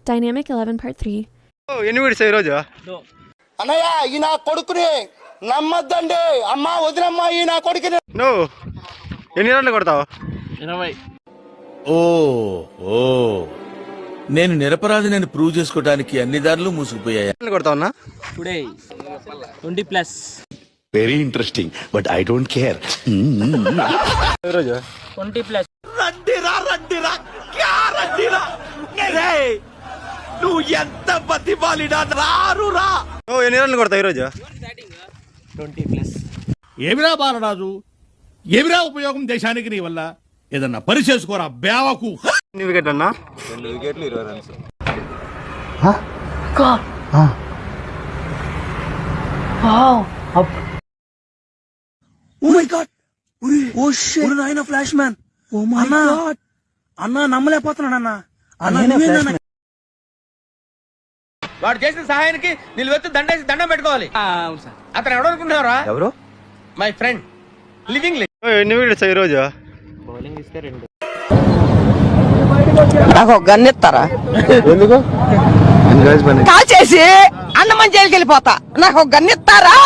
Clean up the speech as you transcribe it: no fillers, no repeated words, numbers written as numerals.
Dynamic 11 Part 3. ఎన్ని విడిసా ఈరోజు? అన్నయ్య ఈ నా కొడుకుని నమ్మద్దండి, అమ్మా వదినమ్మా ఈ నా కొడుకుని. నువ్వు ఎన్ని రన్లు కొడతావు? 20. ఓ నేను నిరపరాధి నేను ప్రూవ్ చేసుకోవడానికి అన్ని దారులు మూసుకుపోయాయి. కొడతావు అన్న? Today 20+. Very interesting but I don't care. ఈరోజు 20+. నువ్వు ఎంత బతిమాలినా రారురా. నువ్వు ఎన్ని రన్లు కొడతావు ఈరోజు? 20+. ఏమిరా బాలరాజు, ఏమిరా ఉపయోగం దేశానికి నీ వల్ల? ఏదన్నా పని చేసుకోరా బేవకు. ఎన్ని వికెట్లు అన్నా? 2 వికెట్లు 20 రన్స్. ఫ్లాష్ మ్యాన్ అన్నా నమ్మలేకపోతున్నాడు అన్న. వాడు చేసిన సహాయానికి నిలువెత్తు దండేసి దండం పెట్టుకోవాలి. అవును సార్. అతను ఎవడనుకుంటున్నారా? ఎవరు? My friend living. ఎన్ని వికెట్స్ ఈరోజు? బౌలింగ్ ఇస్తే 2. నాకు ఒక గన్ ఇస్తారా? ఎందుకు? కాల్ చేసి అన్నమని జైలుకి వెళ్ళిపోతా. నాకు ఒక గన్ ఇస్తారా?